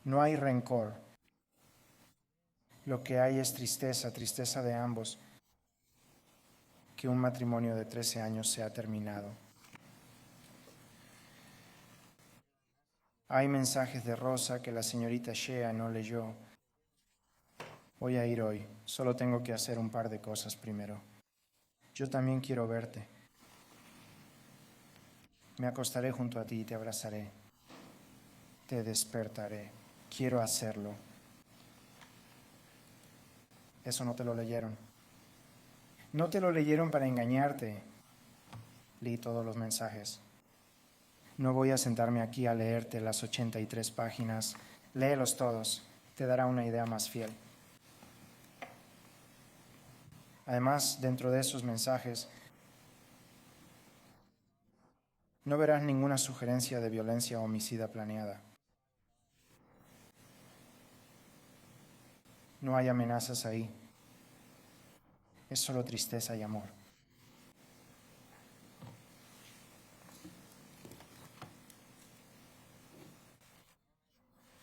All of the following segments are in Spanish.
No hay rencor. Lo que hay es tristeza, tristeza de ambos, que un matrimonio de 13 años se ha terminado. Hay mensajes de Rosa que la señorita Shea no leyó. Voy a ir hoy. Solo tengo que hacer un par de cosas primero. Yo también quiero verte. Me acostaré junto a ti y te abrazaré. Te despertaré. Quiero hacerlo. Eso no te lo leyeron. No te lo leyeron para engañarte. Leí todos los mensajes. No voy a sentarme aquí a leerte las 83 páginas. Léelos todos. Te dará una idea más fiel. Además, dentro de esos mensajes, no verás ninguna sugerencia de violencia o homicida planeada. No hay amenazas ahí. Es solo tristeza y amor.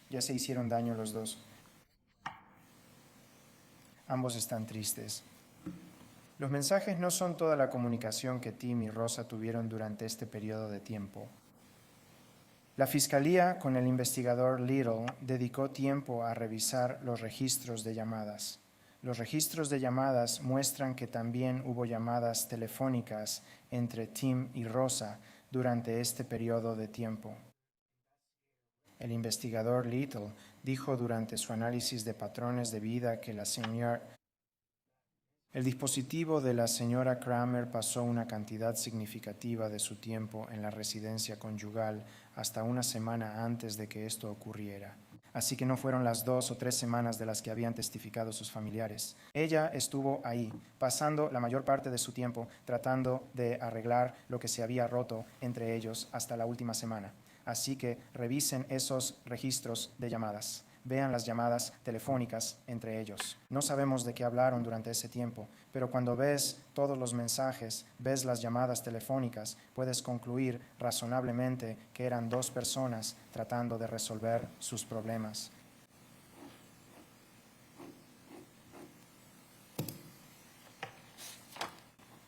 Ya se hicieron daño los dos. Ambos están tristes. Los mensajes no son toda la comunicación que Tim y Rosa tuvieron durante este periodo de tiempo. La Fiscalía, con el investigador Little, dedicó tiempo a revisar los registros de llamadas. Los registros de llamadas muestran que también hubo llamadas telefónicas entre Tim y Rosa durante este periodo de tiempo. El investigador Little dijo durante su análisis de patrones de vida que el dispositivo de la señora Kramer pasó una cantidad significativa de su tiempo en la residencia conyugal hasta una semana antes de que esto ocurriera. Así que no fueron las 2 o 3 semanas de las que habían testificado sus familiares. Ella estuvo ahí, pasando la mayor parte de su tiempo tratando de arreglar lo que se había roto entre ellos hasta la última semana. Así que revisen esos registros de llamadas. Vean las llamadas telefónicas entre ellos. No sabemos de qué hablaron durante ese tiempo, pero cuando ves todos los mensajes, ves las llamadas telefónicas, puedes concluir razonablemente que eran 2 personas tratando de resolver sus problemas.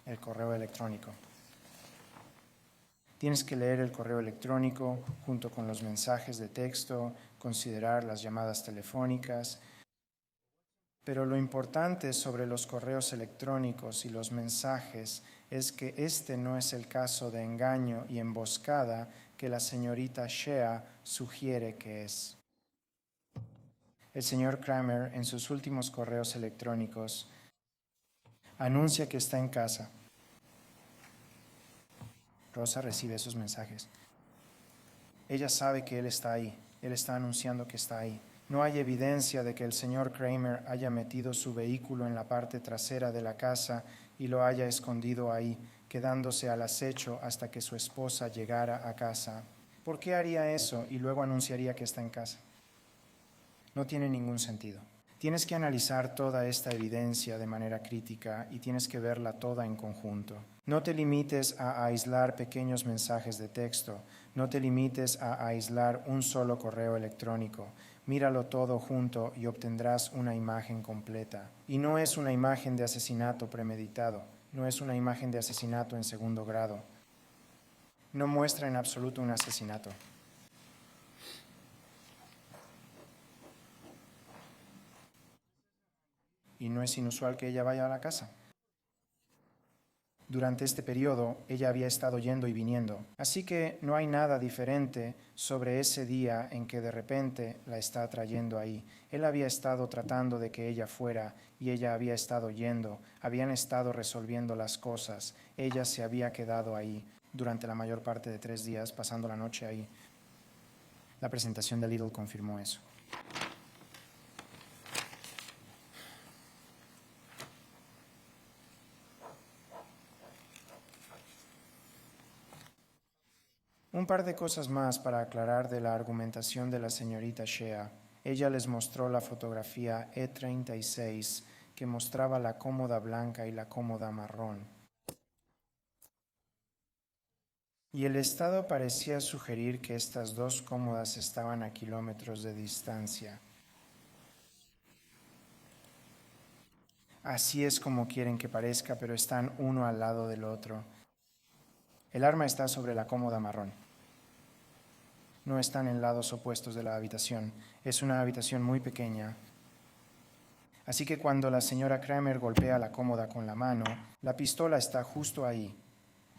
El correo electrónico. Tienes que leer el correo electrónico junto con los mensajes de texto, considerar las llamadas telefónicas. Pero lo importante sobre los correos electrónicos y los mensajes es que este no es el caso de engaño y emboscada que la señorita Shea sugiere que es. El señor Kramer, en sus últimos correos electrónicos, anuncia que está en casa. Rosa recibe esos mensajes. Ella sabe que él está ahí. Él está anunciando que está ahí. No hay evidencia de que el señor Kramer haya metido su vehículo en la parte trasera de la casa y lo haya escondido ahí, quedándose al acecho hasta que su esposa llegara a casa. ¿Por qué haría eso y luego anunciaría que está en casa? No tiene ningún sentido. Tienes que analizar toda esta evidencia de manera crítica y tienes que verla toda en conjunto. No te limites a aislar pequeños mensajes de texto. No te limites a aislar un solo correo electrónico. Míralo todo junto y obtendrás una imagen completa. Y no es una imagen de asesinato premeditado. No es una imagen de asesinato en segundo grado. No muestra en absoluto un asesinato. Y no es inusual que ella vaya a la casa. Durante este periodo, ella había estado yendo y viniendo. Así que no hay nada diferente sobre ese día en que de repente la está trayendo ahí. Él había estado tratando de que ella fuera y ella había estado yendo. Habían estado resolviendo las cosas. Ella se había quedado ahí durante la mayor parte de 3 días, pasando la noche ahí. La presentación de Little confirmó eso. Un par de cosas más para aclarar de la argumentación de la señorita Shea. Ella les mostró la fotografía E36 que mostraba la cómoda blanca y la cómoda marrón. y el estado parecía sugerir que estas dos cómodas estaban a kilómetros de distancia. Así es como quieren que parezca, pero están uno al lado del otro. El arma está sobre la cómoda marrón. No están en lados opuestos de la habitación. Es una habitación muy pequeña. Así que cuando la señora Kramer golpea la cómoda con la mano, la pistola está justo ahí.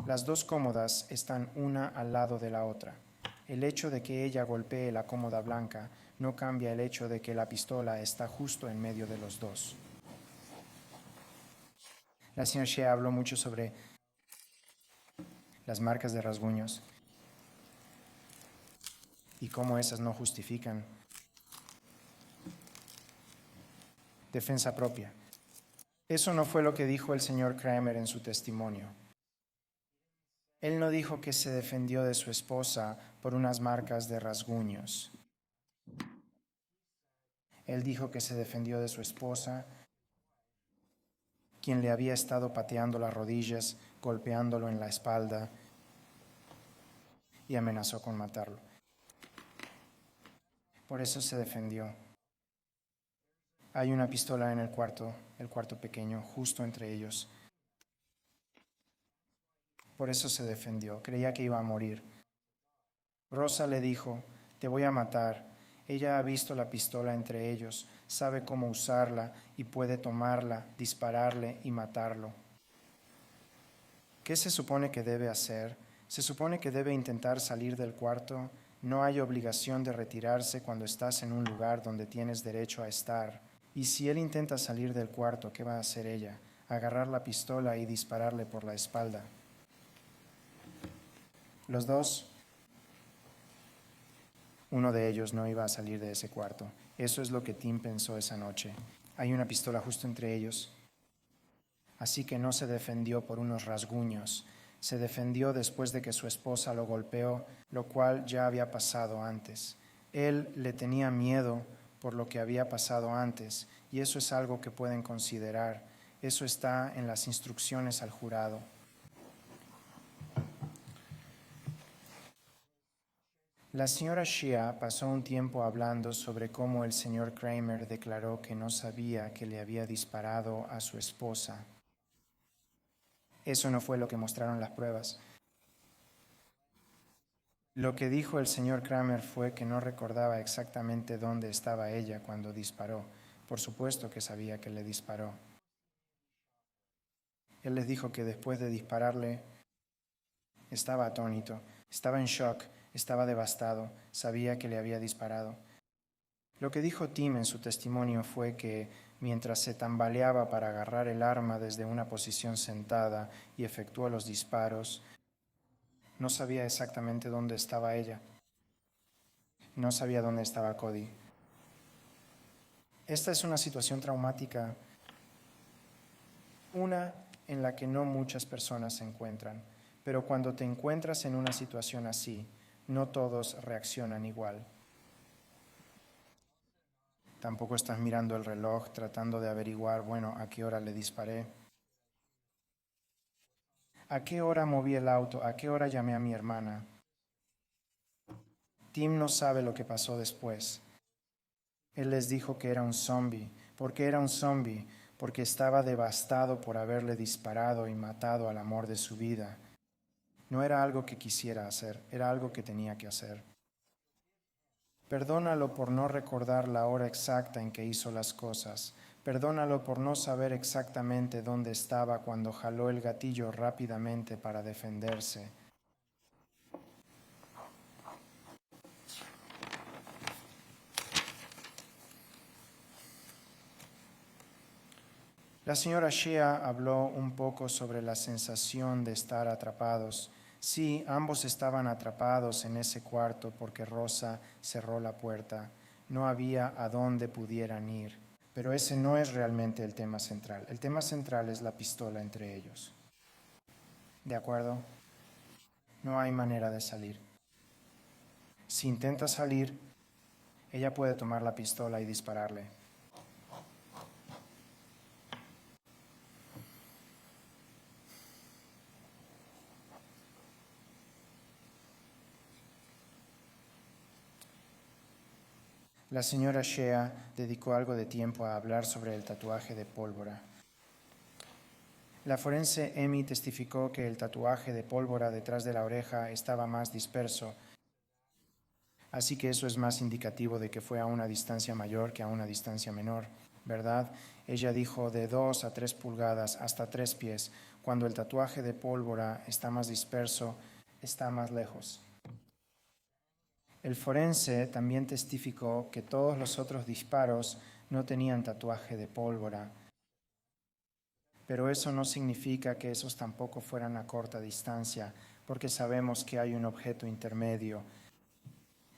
Las dos cómodas están una al lado de la otra. El hecho de que ella golpee la cómoda blanca no cambia el hecho de que la pistola está justo en medio de los dos. La señora Shea habló mucho sobre las marcas de rasguños y cómo esas no justifican defensa propia. Eso no fue lo que dijo el señor Kramer en su testimonio. Él no dijo que se defendió de su esposa por unas marcas de rasguños. Él dijo que se defendió de su esposa, quien le había estado pateando las rodillas, golpeándolo en la espalda y amenazó con matarlo. Por eso se defendió. Hay una pistola en el cuarto pequeño, justo entre ellos. Por eso se defendió. Creía que iba a morir. Rosa le dijo, te voy a matar. Ella ha visto la pistola entre ellos, sabe cómo usarla y puede tomarla, dispararle y matarlo. ¿Qué se supone que debe hacer? Se supone que debe intentar salir del cuarto. No hay obligación de retirarse cuando estás en un lugar donde tienes derecho a estar. Y si él intenta salir del cuarto, ¿qué va a hacer ella? Agarrar la pistola y dispararle por la espalda. Los dos, uno de ellos no iba a salir de ese cuarto. Eso es lo que Tim pensó esa noche. Hay una pistola justo entre ellos. Así que no se defendió por unos rasguños. Se defendió después de que su esposa lo golpeó, lo cual ya había pasado antes. Él le tenía miedo por lo que había pasado antes, y eso es algo que pueden considerar. Eso está en las instrucciones al jurado. La señora Shea pasó un tiempo hablando sobre cómo el señor Kramer declaró que no sabía que le había disparado a su esposa. Eso no fue lo que mostraron las pruebas. Lo que dijo el señor Kramer fue que no recordaba exactamente dónde estaba ella cuando disparó. Por supuesto que sabía que le disparó. Él les dijo que después de dispararle estaba atónito, estaba en shock, estaba devastado, sabía que le había disparado. Lo que dijo Tim en su testimonio fue que mientras se tambaleaba para agarrar el arma desde una posición sentada y efectuó los disparos, no sabía exactamente dónde estaba ella. No sabía dónde estaba Cody. Esta es una situación traumática, una en la que no muchas personas se encuentran, pero cuando te encuentras en una situación así, no todos reaccionan igual. Tampoco estás mirando el reloj tratando de averiguar, bueno, a qué hora le disparé. ¿A qué hora moví el auto? ¿A qué hora llamé a mi hermana? Tim no sabe lo que pasó después. Él les dijo que era un zombie. ¿Por qué era un zombie? Porque estaba devastado por haberle disparado y matado al amor de su vida. No era algo que quisiera hacer, era algo que tenía que hacer. Perdónalo por no recordar la hora exacta en que hizo las cosas. Perdónalo por no saber exactamente dónde estaba cuando jaló el gatillo rápidamente para defenderse. La señora Shea habló un poco sobre la sensación de estar atrapados. Sí, ambos estaban atrapados en ese cuarto porque Rosa cerró la puerta. No había a dónde pudieran ir. Pero ese no es realmente el tema central. El tema central es la pistola entre ellos. ¿De acuerdo? No hay manera de salir. Si intenta salir, ella puede tomar la pistola y dispararle. La señora Shea dedicó algo de tiempo a hablar sobre el tatuaje de pólvora. La forense Amy testificó que el tatuaje de pólvora detrás de la oreja estaba más disperso, así que eso es más indicativo de que fue a una distancia mayor que a una distancia menor, ¿verdad? Ella dijo de 2 a 3 pulgadas hasta 3 pies. Cuando el tatuaje de pólvora está más disperso, está más lejos. El forense también testificó que todos los otros disparos no tenían tatuaje de pólvora, pero eso no significa que esos tampoco fueran a corta distancia, porque sabemos que hay un objeto intermedio.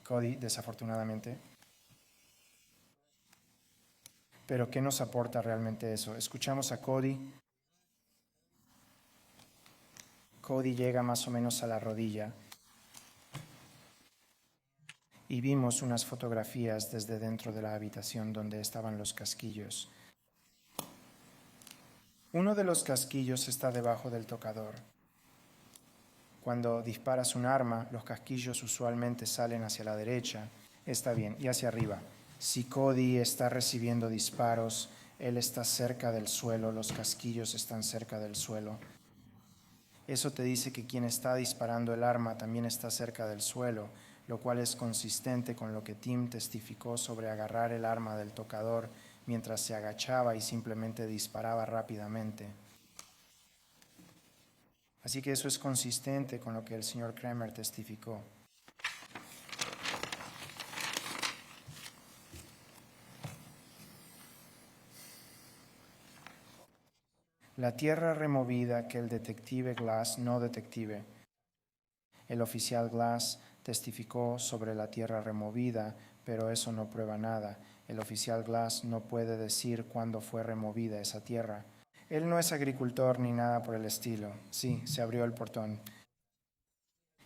Cody, desafortunadamente. Pero ¿qué nos aporta realmente eso? Escuchamos a Cody. Cody llega más o menos a la rodilla y vimos unas fotografías desde dentro de la habitación donde estaban los casquillos. Uno de los casquillos está debajo del tocador. Cuando disparas un arma, los casquillos usualmente salen hacia la derecha, está bien, y hacia arriba. Si Cody está recibiendo disparos, él está cerca del suelo, los casquillos están cerca del suelo. Eso te dice que quien está disparando el arma también está cerca del suelo, lo cual es consistente con lo que Tim testificó sobre agarrar el arma del tocador mientras se agachaba y simplemente disparaba rápidamente. Así que eso es consistente con lo que el señor Kramer testificó. La tierra removida que el detective Glass, no detective, el oficial Glass testificó sobre la tierra removida, pero eso no prueba nada. El oficial Glass no puede decir cuándo fue removida esa tierra. Él no es agricultor ni nada por el estilo. Sí, se abrió el portón.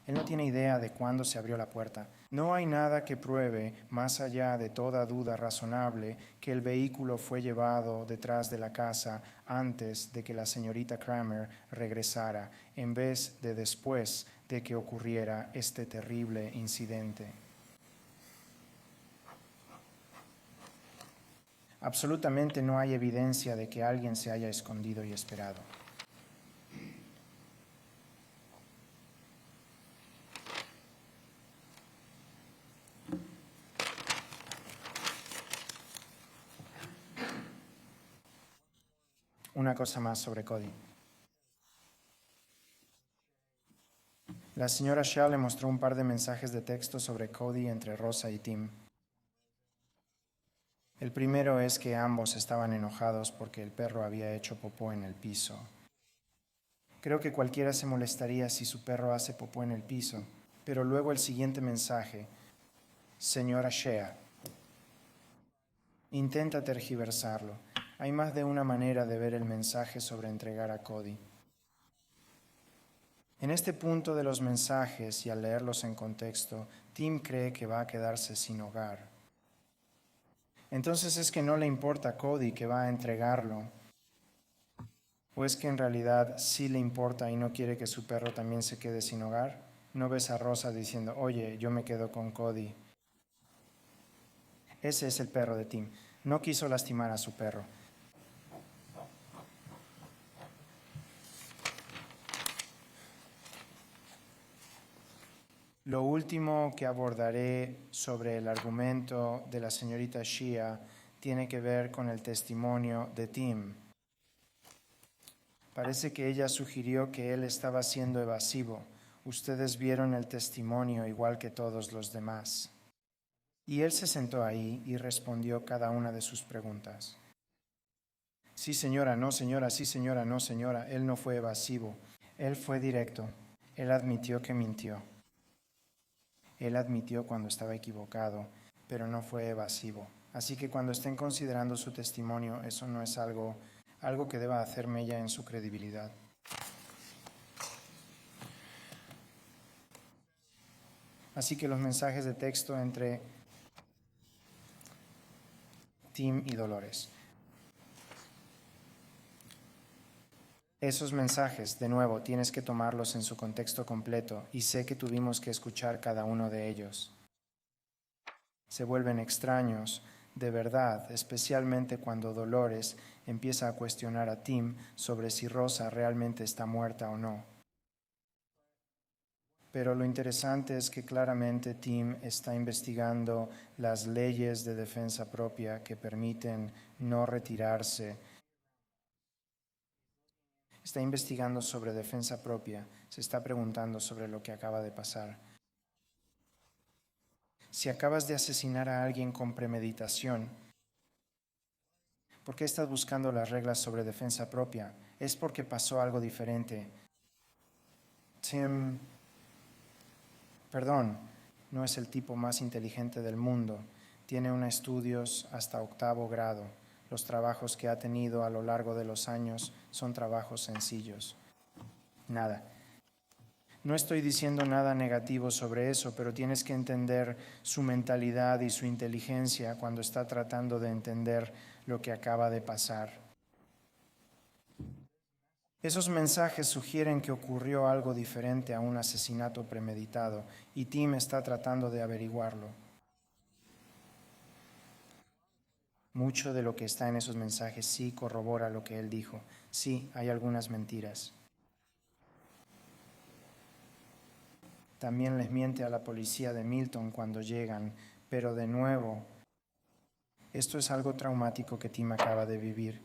Él no tiene idea de cuándo se abrió la puerta. No hay nada que pruebe, más allá de toda duda razonable, que el vehículo fue llevado detrás de la casa antes de que la señorita Kramer regresara, en vez de después de que ocurriera este terrible incidente. Absolutamente no hay evidencia de que alguien se haya escondido y esperado. Una cosa más sobre Cody. La señora Shea le mostró un par de mensajes de texto sobre Cody entre Rosa y Tim. El primero es que ambos estaban enojados porque el perro había hecho popó en el piso. Creo que cualquiera se molestaría si su perro hace popó en el piso, pero luego el siguiente mensaje, señora Shea, intenta tergiversarlo. Hay más de una manera de ver el mensaje sobre entregar a Cody. En este punto de los mensajes y al leerlos en contexto, Tim cree que va a quedarse sin hogar. Entonces, ¿es que no le importa a Cody que va a entregarlo? ¿O es que en realidad sí le importa y no quiere que su perro también se quede sin hogar? ¿No ves a Rosa diciendo, oye, yo me quedo con Cody? Ese es el perro de Tim. No quiso lastimar a su perro. Lo último que abordaré sobre el argumento de la señorita Shea tiene que ver con el testimonio de Tim. Parece que ella sugirió que él estaba siendo evasivo. Ustedes vieron el testimonio igual que todos los demás. Y él se sentó ahí y respondió cada una de sus preguntas. Sí, señora, no, señora, sí, señora, no, señora. Él no fue evasivo. Él fue directo. Él admitió que mintió. Él admitió cuando estaba equivocado, pero no fue evasivo. Así que cuando estén considerando su testimonio, eso no es algo que deba hacer mella en su credibilidad. Así que los mensajes de texto entre Tim y Dolores. Esos mensajes, de nuevo, tienes que tomarlos en su contexto completo y sé que tuvimos que escuchar cada uno de ellos. se vuelven extraños de verdad, especialmente cuando Dolores empieza a cuestionar a Tim sobre si Rosa realmente está muerta o no. Pero lo interesante es que claramente Tim está investigando las leyes de defensa propia que permiten no retirarse. Está investigando sobre defensa propia, se está preguntando sobre lo que acaba de pasar. Si acabas de asesinar a alguien con premeditación, ¿por qué estás buscando las reglas sobre defensa propia? Es porque pasó algo diferente. Tim, perdón, no es el tipo más inteligente del mundo. Tiene unos estudios hasta 8º grado. Los trabajos que ha tenido a lo largo de los años son trabajos sencillos. Nada. No estoy diciendo nada negativo sobre eso, pero tienes que entender su mentalidad y su inteligencia cuando está tratando de entender lo que acaba de pasar. Esos mensajes sugieren que ocurrió algo diferente a un asesinato premeditado y Tim está tratando de averiguarlo. Mucho de lo que está en esos mensajes sí corrobora lo que él dijo. Sí, hay algunas mentiras. También les miente a la policía de Milton cuando llegan, pero de nuevo, esto es algo traumático que Tim acaba de vivir.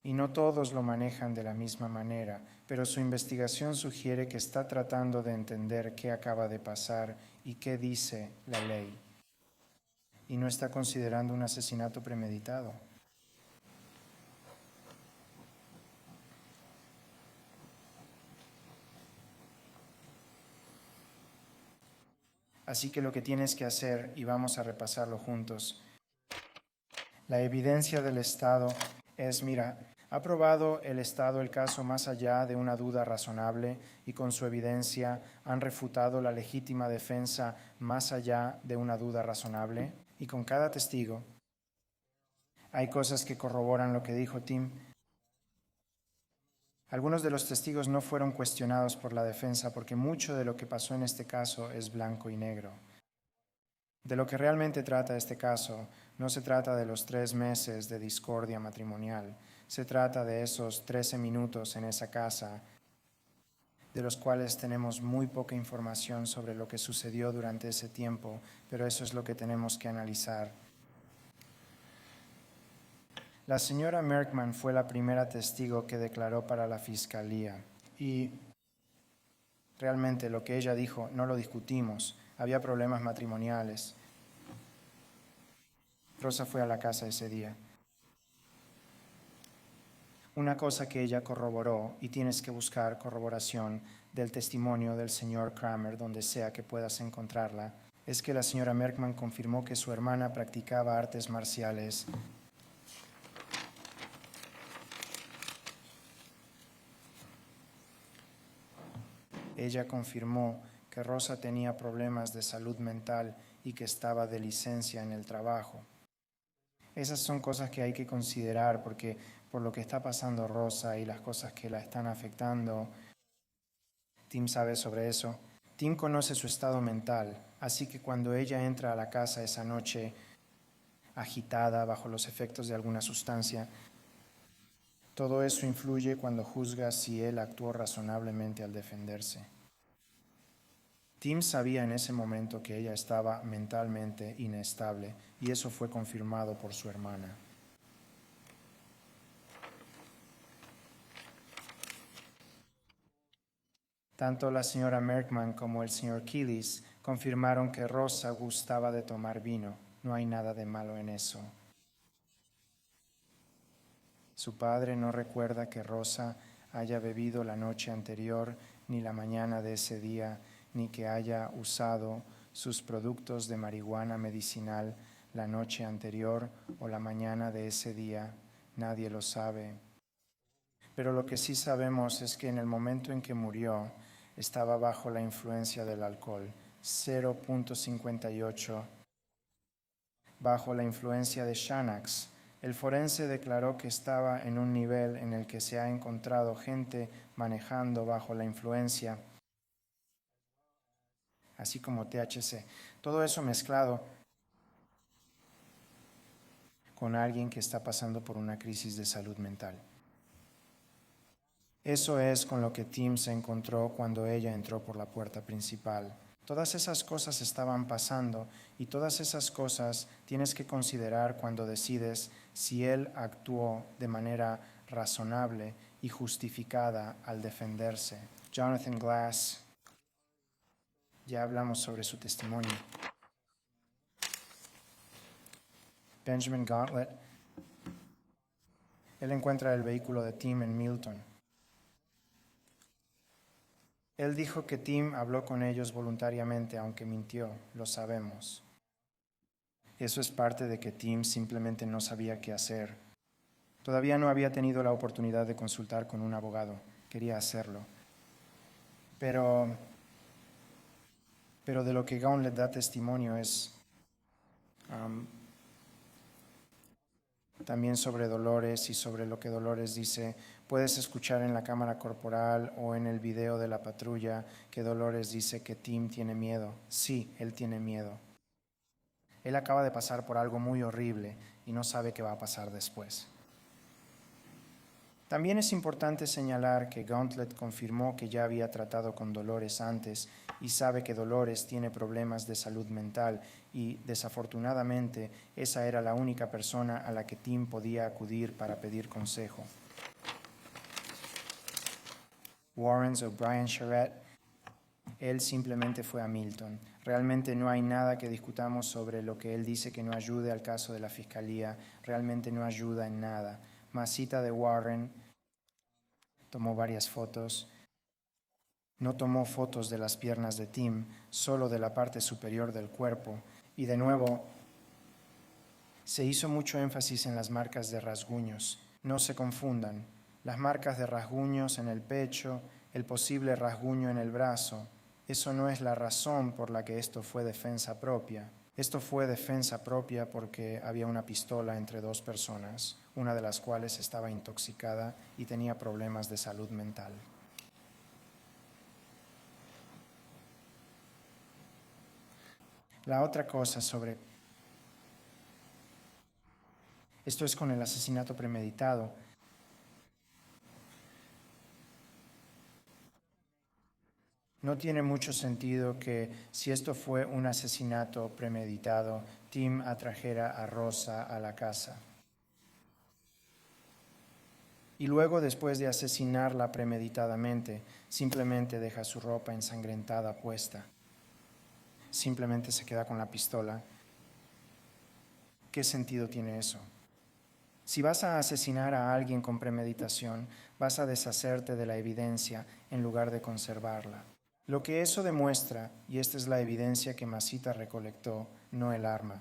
Y no todos lo manejan de la misma manera, pero su investigación sugiere que está tratando de entender qué acaba de pasar y qué dice la ley. Y no está considerando un asesinato premeditado. Así que lo que tienes que hacer, y vamos a repasarlo juntos, la evidencia del Estado es, mira, ha probado el Estado el caso más allá de una duda razonable y con su evidencia han refutado la legítima defensa más allá de una duda razonable. Y con cada testigo hay cosas que corroboran lo que dijo Tim. Algunos de los testigos no fueron cuestionados por la defensa porque mucho de lo que pasó en este caso es blanco y negro. De lo que realmente trata este caso, no se trata de los 3 meses de discordia matrimonial, se trata de esos 13 minutos en esa casa, de los cuales tenemos muy poca información sobre lo que sucedió durante ese tiempo, pero eso es lo que tenemos que analizar. La señora Merkman fue la primera testigo que declaró para la fiscalía y realmente lo que ella dijo no lo discutimos. Había problemas matrimoniales. Rosa fue a la casa ese día. Una cosa que ella corroboró, y tienes que buscar corroboración del testimonio del señor Kramer donde sea que puedas encontrarla, es que la señora Merkman confirmó que su hermana practicaba artes marciales. Ella confirmó que Rosa tenía problemas de salud mental y que estaba de licencia en el trabajo. Esas son cosas que hay que considerar porque por lo que está pasando Rosa y las cosas que la están afectando, Tim sabe sobre eso. Tim conoce su estado mental, así que cuando ella entra a la casa esa noche, agitada bajo los efectos de alguna sustancia, todo eso influye cuando juzga si él actuó razonablemente al defenderse. Tim sabía en ese momento que ella estaba mentalmente inestable y eso fue confirmado por su hermana. Tanto la señora Merkman como el señor Killis confirmaron que Rosa gustaba de tomar vino. No hay nada de malo en eso. Su padre no recuerda que Rosa haya bebido la noche anterior, ni la mañana de ese día, ni que haya usado sus productos de marihuana medicinal la noche anterior o la mañana de ese día. Nadie lo sabe. Pero lo que sí sabemos es que en el momento en que murió estaba bajo la influencia del alcohol, 0.58, bajo la influencia de Xanax. El forense declaró que estaba en un nivel en el que se ha encontrado gente manejando bajo la influencia, así como THC. Todo eso mezclado con alguien que está pasando por una crisis de salud mental. Eso es con lo que Tim se encontró cuando ella entró por la puerta principal. Todas esas cosas estaban pasando y todas esas cosas tienes que considerar cuando decides si él actuó de manera razonable y justificada al defenderse. Jonathan Glass, ya hablamos sobre su testimonio. Benjamin Gauntlet, él encuentra el vehículo de Tim en Milton. Él dijo que Tim habló con ellos voluntariamente, aunque mintió, lo sabemos. Eso es parte de que Tim simplemente no sabía qué hacer. Todavía no había tenido la oportunidad de consultar con un abogado, quería hacerlo. Pero de lo que Gauntlet da testimonio es también sobre Dolores y sobre lo que Dolores dice. Puedes escuchar en la cámara corporal o en el video de la patrulla que Dolores dice que Tim tiene miedo. Sí, él tiene miedo. Él acaba de pasar por algo muy horrible y no sabe qué va a pasar después. También es importante señalar que Gauntlet confirmó que ya había tratado con Dolores antes y sabe que Dolores tiene problemas de salud mental y, desafortunadamente, esa era la única persona a la que Tim podía acudir para pedir consejo. Warrens o Brian Charette, él simplemente fue a Milton. Realmente no hay nada que discutamos sobre lo que él dice que no ayude al caso de la fiscalía. Realmente no ayuda en nada. Masita de Warren tomó varias fotos. No tomó fotos de las piernas de Tim, solo de la parte superior del cuerpo. Y de nuevo, se hizo mucho énfasis en las marcas de rasguños. No se confundan. Las marcas de rasguños en el pecho, el posible rasguño en el brazo, eso no es la razón por la que esto fue defensa propia. Esto fue defensa propia porque había una pistola entre dos personas, una de las cuales estaba intoxicada y tenía problemas de salud mental. La otra cosa sobre esto es con el asesinato premeditado. No tiene mucho sentido que si esto fue un asesinato premeditado, Tim atrajera a Rosa a la casa. Y luego, después de asesinarla premeditadamente, simplemente deja su ropa ensangrentada puesta. Simplemente se queda con la pistola. ¿Qué sentido tiene eso? Si vas a asesinar a alguien con premeditación, vas a deshacerte de la evidencia en lugar de conservarla. Lo que eso demuestra, y esta es la evidencia que Masita recolectó, no el arma.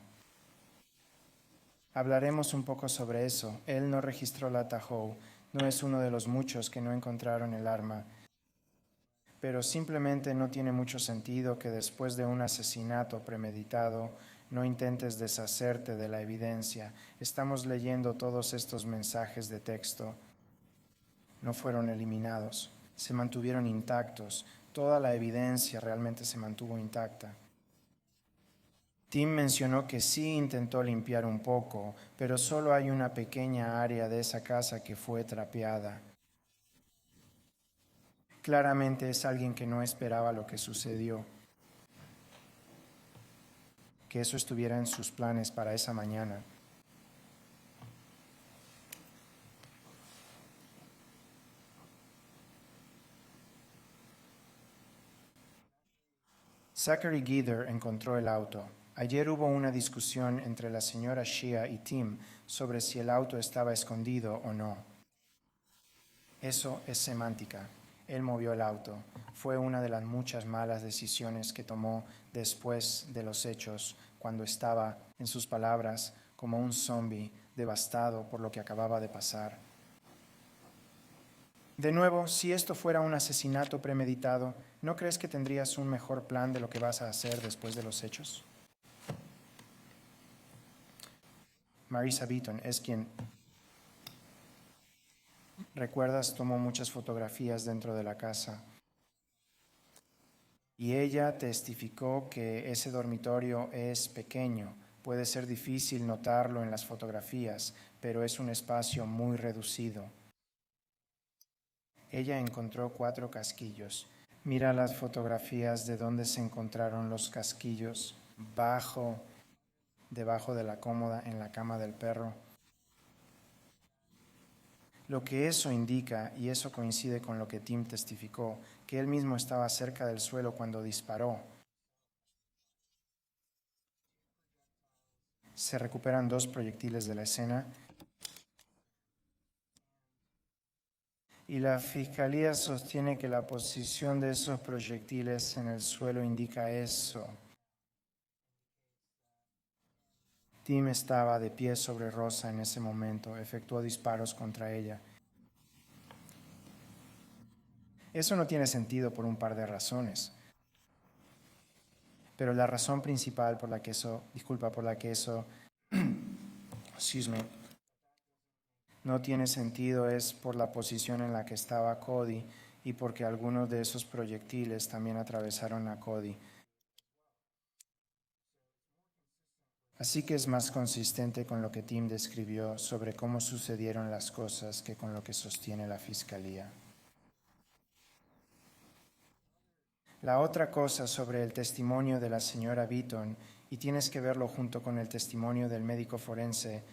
Hablaremos un poco sobre eso. Él no registró la Tahoe, no es uno de los muchos que no encontraron el arma. Pero simplemente no tiene mucho sentido que después de un asesinato premeditado no intentes deshacerte de la evidencia. Estamos leyendo todos estos mensajes de texto. No fueron eliminados, se mantuvieron intactos. Toda la evidencia realmente se mantuvo intacta. Tim mencionó que sí intentó limpiar un poco, pero solo hay una pequeña área de esa casa que fue trapeada. Claramente es alguien que no esperaba lo que sucedió, que eso estuviera en sus planes para esa mañana. Zachary Gither encontró el auto. Ayer hubo una discusión entre la señora Shea y Tim sobre si el auto estaba escondido o no. Eso es semántica. Él movió el auto. Fue una de las muchas malas decisiones que tomó después de los hechos, cuando estaba, en sus palabras, como un zombie devastado por lo que acababa de pasar. De nuevo, si esto fuera un asesinato premeditado, ¿no crees que tendrías un mejor plan de lo que vas a hacer después de los hechos? Marisa Beaton es quien, recuerdas, tomó muchas fotografías dentro de la casa. Y ella testificó que ese dormitorio es pequeño, Puede ser difícil notarlo en las fotografías, pero es un espacio muy reducido. Ella encontró 4 casquillos. Mira las fotografías de donde se encontraron los casquillos, debajo de la cómoda en la cama del perro. Lo que eso indica, y eso coincide con lo que Tim testificó, que él mismo estaba cerca del suelo cuando disparó. Se recuperan 2 proyectiles de la escena y la fiscalía sostiene que la posición de esos proyectiles en el suelo indica eso. Tim estaba de pie sobre Rosa en ese momento, efectuó disparos contra ella. Eso no tiene sentido por un par de razones. Pero la razón principal por la que eso no tiene sentido es por la posición en la que estaba Cody y porque algunos de esos proyectiles también atravesaron a Cody. Así que es más consistente con lo que Tim describió sobre cómo sucedieron las cosas que con lo que sostiene la fiscalía. La otra cosa sobre el testimonio de la señora Beaton, y tienes que verlo junto con el testimonio del médico forense,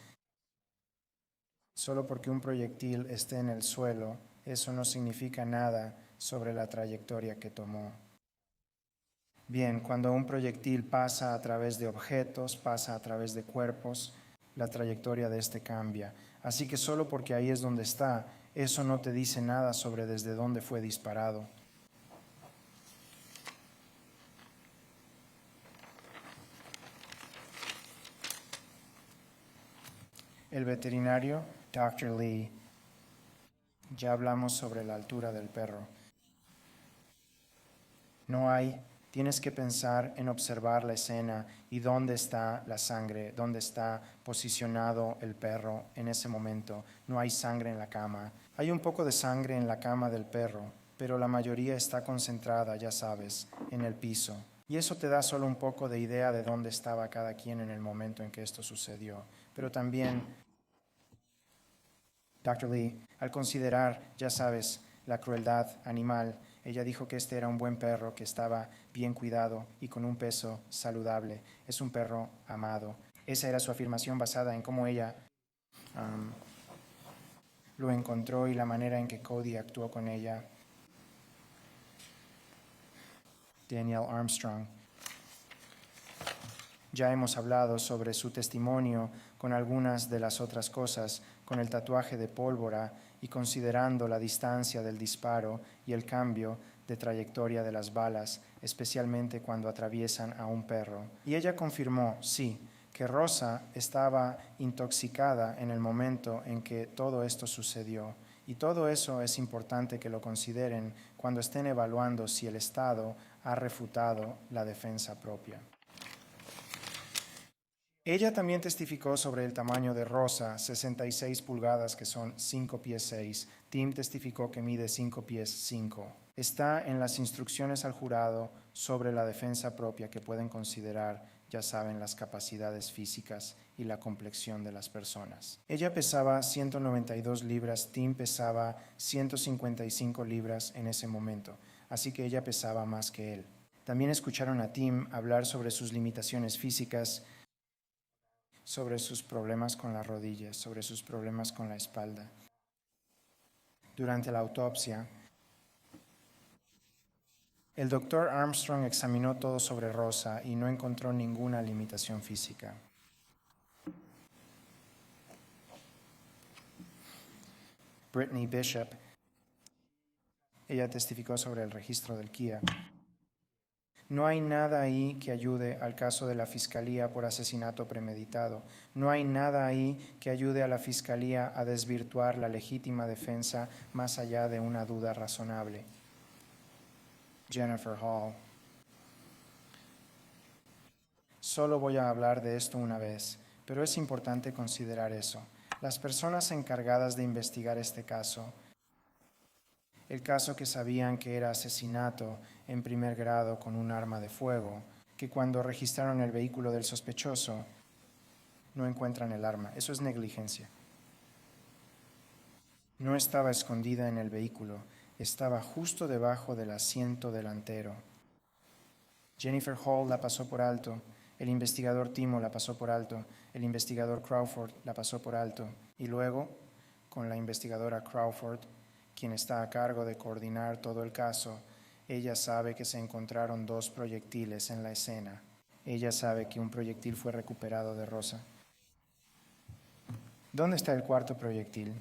solo porque un proyectil esté en el suelo, eso no significa nada sobre la trayectoria que tomó. Bien, cuando un proyectil pasa a través de objetos, pasa a través de cuerpos, la trayectoria de este cambia. Así que solo porque ahí es donde está, eso no te dice nada sobre desde dónde fue disparado. El veterinario, Dr. Lee, ya hablamos sobre la altura del perro. Tienes que pensar en observar la escena y dónde está la sangre, dónde está posicionado el perro en ese momento. No hay sangre en la cama. Hay un poco de sangre en la cama del perro, pero la mayoría está concentrada, ya sabes, en el piso. Y eso te da solo un poco de idea de dónde estaba cada quien en el momento en que esto sucedió. Pero también, Dr. Lee, al considerar, ya sabes, la crueldad animal, ella dijo que este era un buen perro, que estaba bien cuidado y con un peso saludable. Es un perro amado. Esa era su afirmación basada en cómo ella lo encontró y la manera en que Cody actuó con ella. Daniel Armstrong. Ya hemos hablado sobre su testimonio con algunas de las otras cosas, con el tatuaje de pólvora y considerando la distancia del disparo y el cambio de trayectoria de las balas, especialmente cuando atraviesan a un perro. Y ella confirmó, sí, que Rosa estaba intoxicada en el momento en que todo esto sucedió. Y todo eso es importante que lo consideren cuando estén evaluando si el Estado ha refutado la defensa propia. Ella también testificó sobre el tamaño de Rosa, 66 pulgadas, que son 5 pies 6. Tim testificó que mide 5 pies 5. Está en las instrucciones al jurado sobre la defensa propia que pueden considerar, ya saben, las capacidades físicas y la complexión de las personas. Ella pesaba 192 libras, Tim pesaba 155 libras en ese momento, así que ella pesaba más que él. También escucharon a Tim hablar sobre sus limitaciones físicas, sobre sus problemas con las rodillas, sobre sus problemas con la espalda. Durante la autopsia, el doctor Armstrong examinó todo sobre Rosa y no encontró ninguna limitación física. Brittany Bishop, ella testificó sobre el registro del Kia. No hay nada ahí que ayude al caso de la Fiscalía por asesinato premeditado. No hay nada ahí que ayude a la Fiscalía a desvirtuar la legítima defensa más allá de una duda razonable. Jennifer Hall. Solo voy a hablar de esto una vez, pero es importante considerar eso. Las personas encargadas de investigar este caso, el caso que sabían que era asesinato en primer grado con un arma de fuego, que cuando registraron el vehículo del sospechoso, no encuentran el arma. Eso es negligencia. No estaba escondida en el vehículo, estaba justo debajo del asiento delantero. Jennifer Hall la pasó por alto, el investigador Timo la pasó por alto, el investigador Crawford la pasó por alto, y luego, con la investigadora Crawford, quien está a cargo de coordinar todo el caso, ella sabe que se encontraron 2 proyectiles en la escena. Ella sabe que un proyectil fue recuperado de Rosa. ¿Dónde está el 4.º proyectil?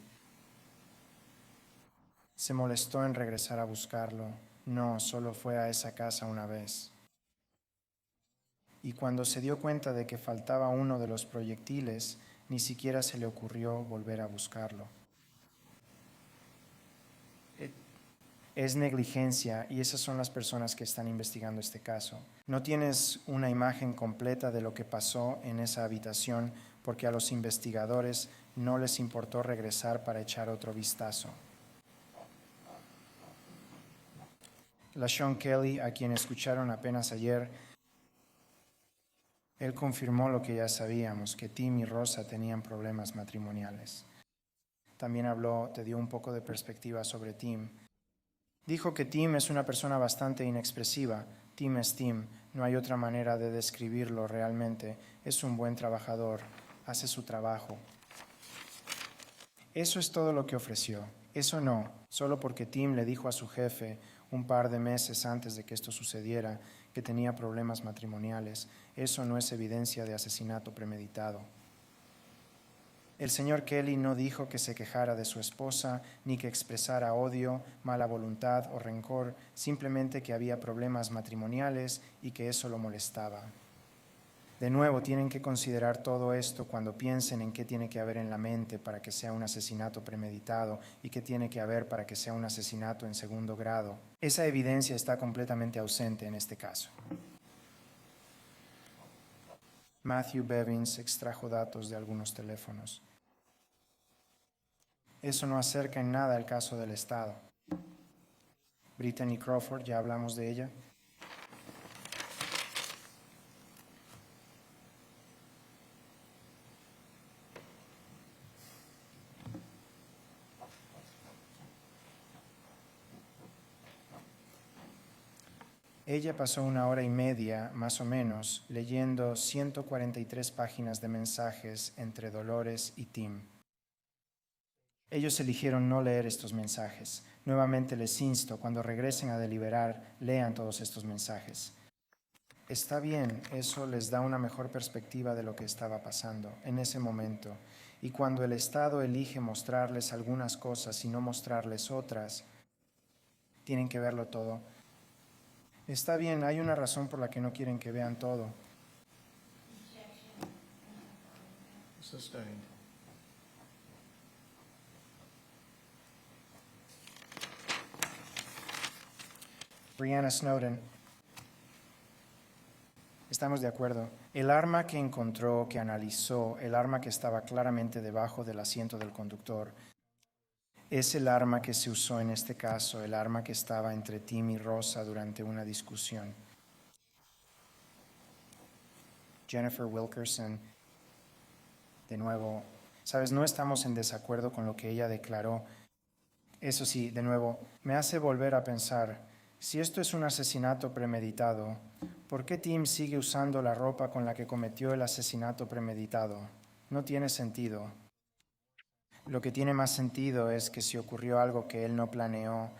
Se molestó en regresar a buscarlo. No, solo fue a esa casa una vez. Y cuando se dio cuenta de que faltaba uno de los proyectiles, ni siquiera se le ocurrió volver a buscarlo. Es negligencia, y esas son las personas que están investigando este caso. No tienes una imagen completa de lo que pasó en esa habitación porque a los investigadores no les importó regresar para echar otro vistazo. LaShawn Kelly, a quien escucharon apenas ayer, él confirmó lo que ya sabíamos, que Tim y Rosa tenían problemas matrimoniales. También te dio un poco de perspectiva sobre Tim. Dijo que Tim es una persona bastante inexpresiva. Tim es Tim, no hay otra manera de describirlo realmente. Es un buen trabajador, hace su trabajo. Eso es todo lo que ofreció. Eso no, solo porque Tim le dijo a su jefe un par de meses antes de que esto sucediera que tenía problemas matrimoniales. Eso no es evidencia de asesinato premeditado. El señor Kelly no dijo que se quejara de su esposa, ni que expresara odio, mala voluntad o rencor, simplemente que había problemas matrimoniales y que eso lo molestaba. De nuevo, tienen que considerar todo esto cuando piensen en qué tiene que haber en la mente para que sea un asesinato premeditado y qué tiene que haber para que sea un asesinato en 2º grado. Esa evidencia está completamente ausente en este caso. Matthew Bevins extrajo datos de algunos teléfonos. Eso no acerca en nada al caso del Estado. Brittany Crawford, ya hablamos de ella. Ella pasó 1 hora y media, más o menos, leyendo 143 páginas de mensajes entre Dolores y Tim. Ellos eligieron no leer estos mensajes. Nuevamente les insto, cuando regresen a deliberar, lean todos estos mensajes. Está bien, eso les da una mejor perspectiva de lo que estaba pasando en ese momento. Y cuando el Estado elige mostrarles algunas cosas y no mostrarles otras, tienen que verlo todo. Está bien, hay una razón por la que no quieren que vean todo. Sustained. Brianna Snowden. Estamos de acuerdo. El arma que encontró, que analizó, el arma que estaba claramente debajo del asiento del conductor, es el arma que se usó en este caso, el arma que estaba entre Tim y Rosa durante una discusión. Jennifer Wilkerson, de nuevo, sabes, no estamos en desacuerdo con lo que ella declaró. Eso sí, de nuevo, me hace volver a pensar, si esto es un asesinato premeditado, ¿por qué Tim sigue usando la ropa con la que cometió el asesinato premeditado? No tiene sentido. Lo que tiene más sentido es que si ocurrió algo que él no planeó,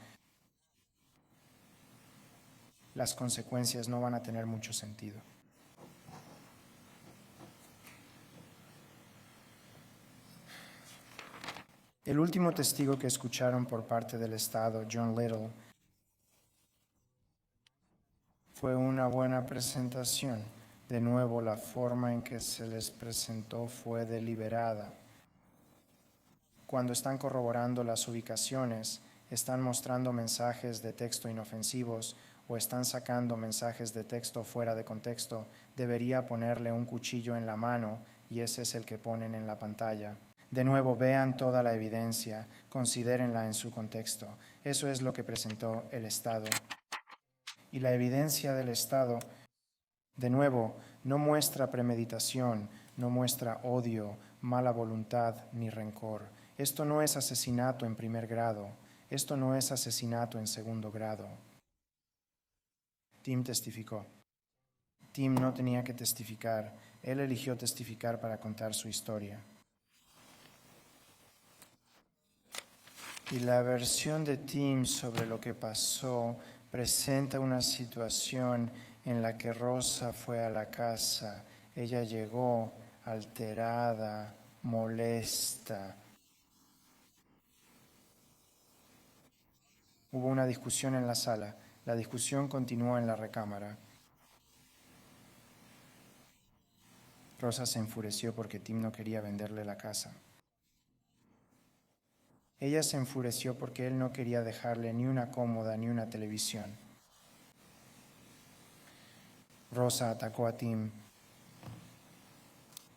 las consecuencias no van a tener mucho sentido. El último testigo que escucharon por parte del Estado, John Little, fue una buena presentación. De nuevo, la forma en que se les presentó fue deliberada. Cuando están corroborando las ubicaciones, están mostrando mensajes de texto inofensivos o están sacando mensajes de texto fuera de contexto, debería ponerle un cuchillo en la mano y ese es el que ponen en la pantalla. De nuevo, vean toda la evidencia, considérenla en su contexto. Eso es lo que presentó el Estado. Y la evidencia del Estado, de nuevo, no muestra premeditación, no muestra odio, mala voluntad ni rencor. Esto no es asesinato en primer grado, esto no es asesinato en segundo grado. Tim testificó. Tim no tenía que testificar, él eligió testificar para contar su historia. Y la versión de Tim sobre lo que pasó presenta una situación en la que Rosa fue a la casa. Ella llegó alterada, molesta. Hubo una discusión en la sala. La discusión continuó en la recámara. Rosa se enfureció porque Tim no quería venderle la casa. Ella se enfureció porque él no quería dejarle ni una cómoda ni una televisión. Rosa atacó a Tim.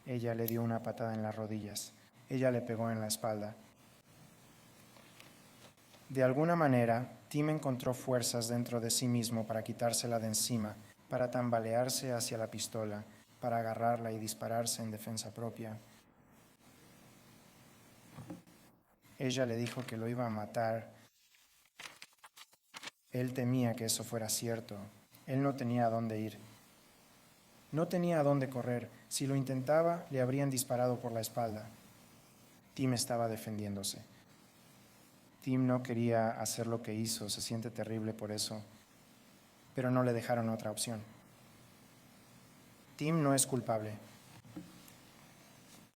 Ella le dio una patada en las rodillas. Ella le pegó en la espalda. De alguna manera, Tim encontró fuerzas dentro de sí mismo para quitársela de encima, para tambalearse hacia la pistola, para agarrarla y dispararse en defensa propia. Ella le dijo que lo iba a matar. Él temía que eso fuera cierto. Él no tenía a dónde ir. No tenía a dónde correr. Si lo intentaba, le habrían disparado por la espalda. Tim estaba defendiéndose. Tim no quería hacer lo que hizo, se siente terrible por eso, pero no le dejaron otra opción. Tim no es culpable.